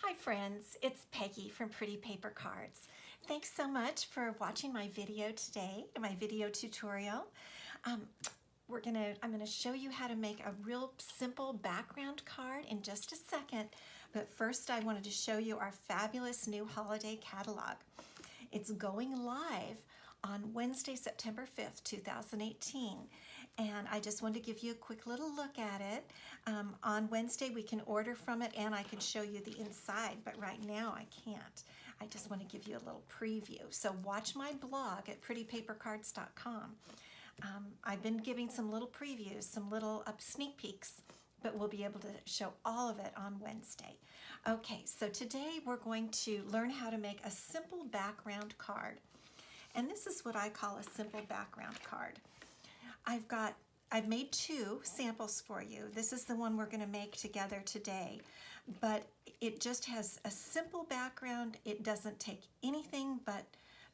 Hi friends, it's Peggy from Pretty Paper Cards. Thanks so much for watching my video today, my video tutorial. I'm gonna show you how to make a real simple background card in just a second, but first I wanted to show you our fabulous new holiday catalog. It's going live on Wednesday, September 5th, 2018. And I just wanted to give you a quick little look at it. On Wednesday, we can order from it and I can show you the inside, but right now I can't. I just want to give you a little preview. So watch my blog at prettypapercards.com. I've been giving some little previews, some little sneak peeks, but we'll be able to show all of it on Wednesday. Okay, so today we're going to learn how to make a simple background card. And this is what I call a simple background card. I've made two samples for you. This is the one we're going to make together today, but it just has a simple background. It doesn't take anything but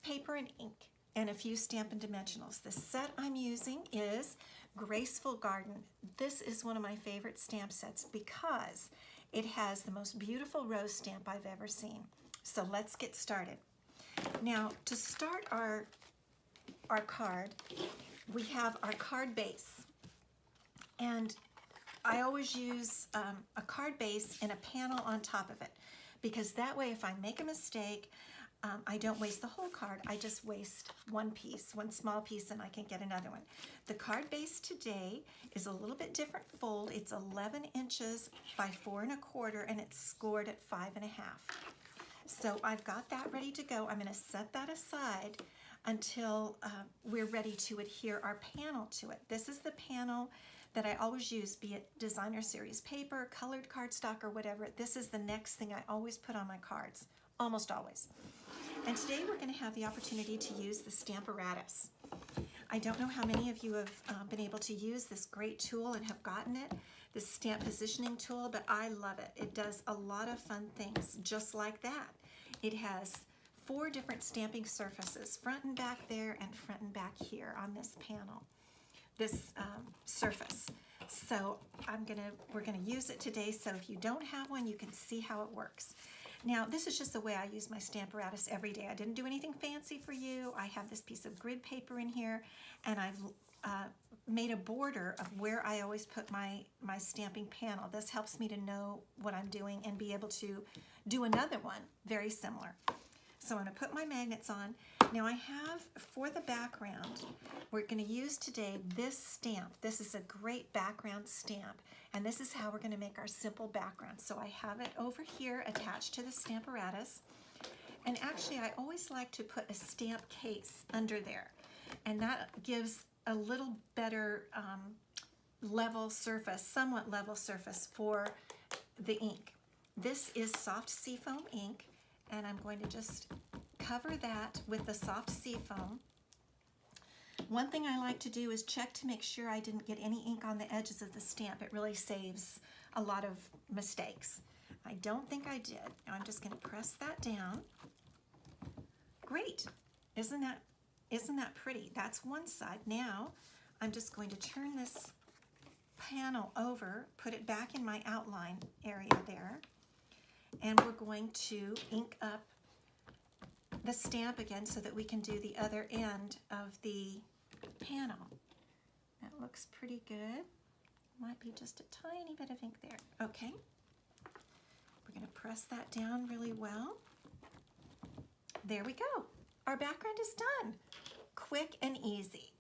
paper and ink and a few Stampin' Dimensionals. The set I'm using is Graceful Garden. This is one of my favorite stamp sets because it has the most beautiful rose stamp I've ever seen. So let's get started. Now, to start our card, we have our card base. And I always use a card base and a panel on top of it, because that way if I make a mistake, I don't waste the whole card. I just waste one piece, one small piece, and I can get another one. The card base today is a little bit different fold. It's 11 inches by 4 1/4, and it's scored at 5 1/2. So I've got that ready to go. I'm going to set that aside until we're ready to adhere our panel to it. This is the panel that I always use, be it designer series paper, colored cardstock, or whatever. This is the next thing I always put on my cards, almost always. And today we're going to have the opportunity to use the Stamparatus. I don't know how many of you have been able to use this great tool and have gotten it, this stamp positioning tool, but I love it. It does a lot of fun things just like that. It has 4 different stamping surfaces, front and back there and front and back here on this panel, this surface. So we're gonna use it today, so if you don't have one, you can see how it works. Now, this is just the way I use my Stamparatus every day. I didn't do anything fancy for you. I have this piece of grid paper in here, and I've made a border of where I always put my stamping panel. This helps me to know what I'm doing and be able to do another one very similar. So I'm going to put my magnets on. Now I have, for the background, we're going to use today this stamp. This is a great background stamp, and this is how we're going to make our simple background. So I have it over here attached to the Stamparatus, and actually I always like to put a stamp case under there, and that gives a little better level surface, somewhat level surface for the ink. This is soft seafoam ink, and I'm going to just cover that with the soft seafoam. One thing I like to do is check to make sure I didn't get any ink on the edges of the stamp. It really saves a lot of mistakes. I don't think I did. Now I'm just going to press that down. Great. Isn't that pretty? That's one side. Now I'm just going to turn this panel over, put it back in my outline area there, and we're going to ink up the stamp again so that we can do the other end of the panel. That looks pretty good. Might be just a tiny bit of ink there. Okay. We're going to press that down really well. There we go. Our background is done. Quick and easy.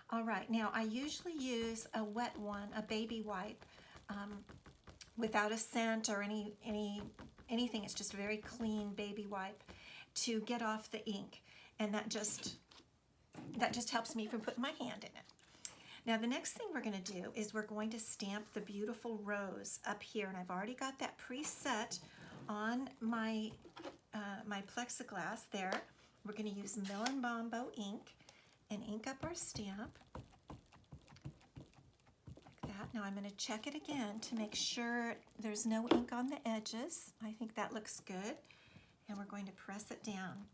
All right, now I usually use a wet one, a baby wipe, without a scent or anything. It's just a very clean baby wipe to get off the ink, and that just helps me from putting my hand in it. Now the next thing we're going to do is we're going to stamp the beautiful rose up here, and I've already got that preset on my my plexiglass there. We're going to use Melon Bombo ink and ink up our stamp like that. Now I'm going to check it again to make sure there's no ink on the edges. I think that looks good. And we're going to press it down.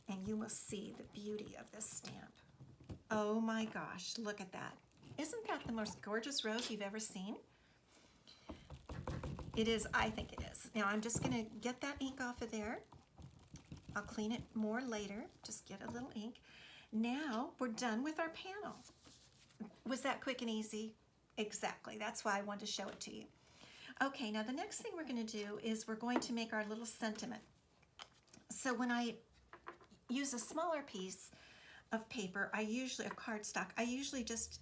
And you will see the beauty of this stamp. Oh my gosh, look at that. Isn't that the most gorgeous rose you've ever seen? It is, I think it is. Now I'm just gonna get that ink off of there. I'll clean it more later, just get a little ink. Now we're done with our panel. Was that quick and easy? Exactly, that's why I wanted to show it to you. Okay, now the next thing we're gonna do is we're going to make our little sentiment. So when I use a smaller piece of paper, a cardstock, I usually just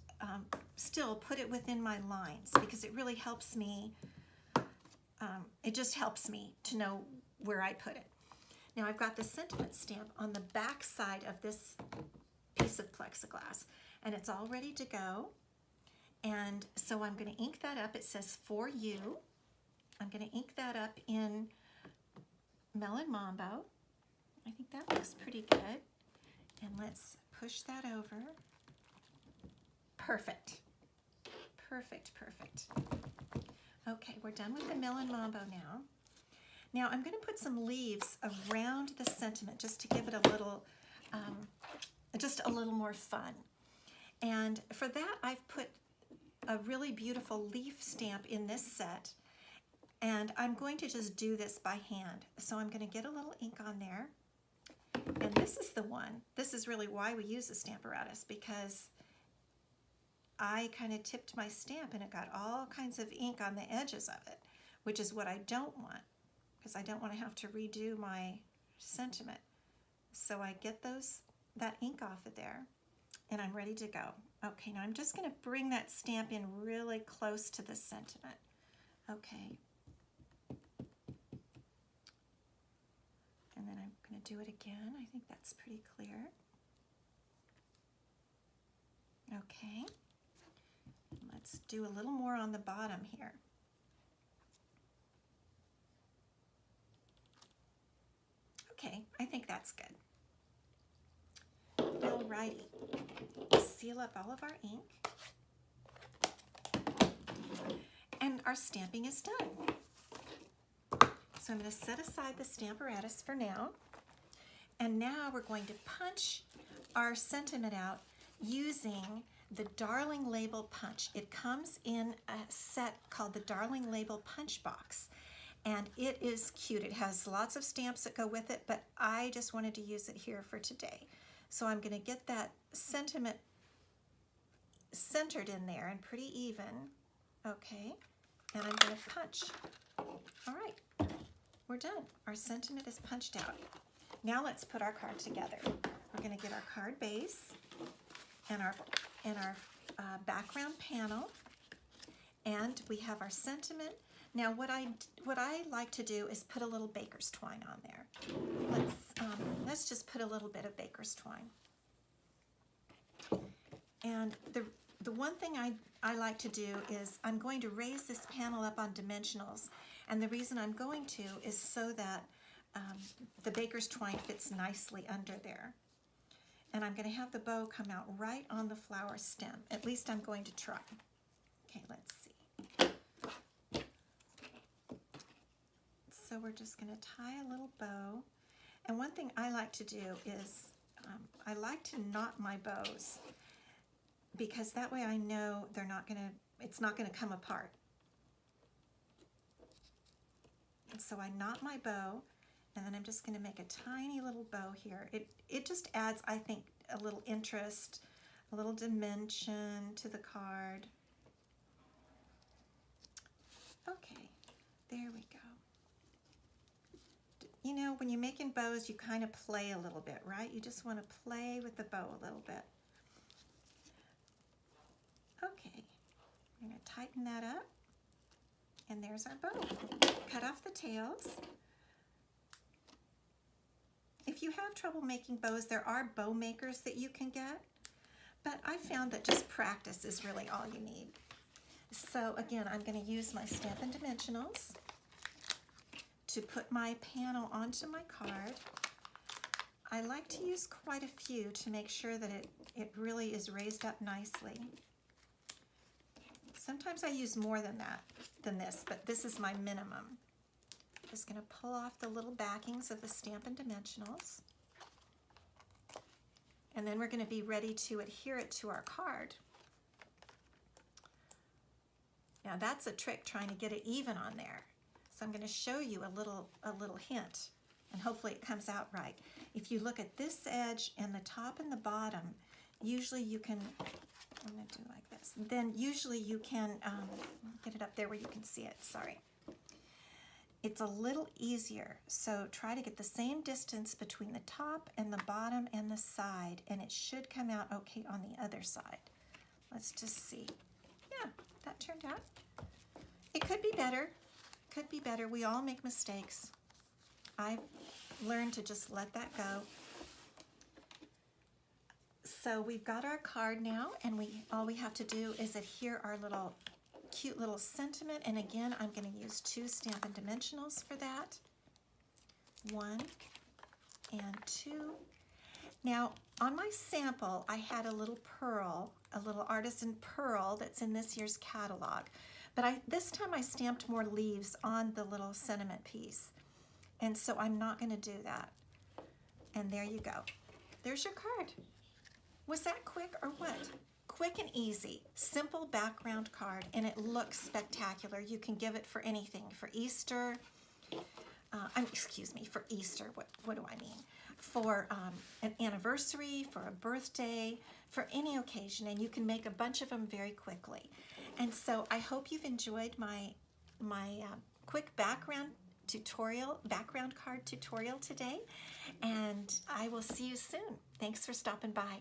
still put it within my lines because it really helps me, it just helps me to know where I put it. Now I've got the sentiment stamp on the back side of this piece of plexiglass and it's all ready to go. And so I'm going to ink that up. It says for you. I'm going to ink that up in Melon Mambo. I think that looks pretty good. And let's push that over. Perfect. Perfect, perfect. Okay, we're done with the Melon Mambo now. Now I'm going to put some leaves around the sentiment just to give it a little, just a little more fun. And for that I've put a really beautiful leaf stamp in this set. And I'm going to just do this by hand. So I'm going to get a little ink on there. And this is the one. This is really why we use the Stamparatus, because I kind of tipped my stamp and it got all kinds of ink on the edges of it, which is what I don't want, because I don't want to have to redo my sentiment. So I get that ink off of there and I'm ready to go. Okay, now I'm just going to bring that stamp in really close to the sentiment. Okay. And then I'm going to do it again. I think that's pretty clear. Okay. Let's do a little more on the bottom here. Okay, I think that's good. Alrighty. Seal up all of our ink. And our stamping is done. So I'm going to set aside the Stamparatus for now. And now we're going to punch our sentiment out using the Darling Label Punch. It comes in a set called the Darling Label Punch Box. And it is cute. It has lots of stamps that go with it, but I just wanted to use it here for today. So I'm going to get that sentiment centered in there and pretty even. Okay. And I'm going to punch. All right. We're done. Our sentiment is punched out. Now let's put our card together. We're going to get our card base and our background panel, and we have our sentiment. Now what I like to do is put a little baker's twine on there. Let's just put a little bit of baker's twine. And the one thing I like to do is I'm going to raise this panel up on dimensionals, and the reason I'm going to is so that the baker's twine fits nicely under there. And I'm going to have the bow come out right on the flower stem. At least I'm going to try. Okay, let's see. So we're just going to tie a little bow. And one thing I like to do is I like to knot my bows, because that way I know it's not going to come apart. And so I knot my bow, and then I'm just going to make a tiny little bow here. It just adds, I think, a little interest, a little dimension to the card. Okay, there we go. You know, when you're making bows, you kind of play a little bit, right? You just want to play with the bow a little bit. Okay, I'm going to tighten that up. And there's our bow. Cut off the tails. If you have trouble making bows, there are bow makers that you can get, but I found that just practice is really all you need. So again, I'm going to use my Stampin' Dimensionals to put my panel onto my card. I like to use quite a few to make sure that it really is raised up nicely. Sometimes I use more than this, but this is my minimum. Just going to pull off the little backings of the Stampin' Dimensionals. And then we're going to be ready to adhere it to our card. Now that's a trick, trying to get it even on there. So I'm going to show you a little hint, and hopefully it comes out right. If you look at this edge and the top and the bottom, usually you can, I'm going to do like this, then usually you can get it up there where you can see it, sorry. It's a little easier, so try to get the same distance between the top and the bottom and the side, and it should come out okay on the other side. Let's just see. Yeah, that turned out. It could be better. Could be better. We all make mistakes. I've learned to just let that go. So we've got our card now, and all we have to do is adhere our cute little sentiment, and again I'm going to use 2 Stampin' Dimensionals for that. 1 and 2. Now on my sample I had a little pearl, a little artisan pearl that's in this year's catalog, but this time I stamped more leaves on the little sentiment piece, and so I'm not going to do that. And there you go. There's your card. Was that quick or what? Quick and easy, simple background card, and it looks spectacular. You can give it for anything, for Easter, excuse me, for Easter, what do I mean? For an anniversary, for a birthday, for any occasion, and you can make a bunch of them very quickly. And so I hope you've enjoyed my quick background card tutorial today, and I will see you soon. Thanks for stopping by.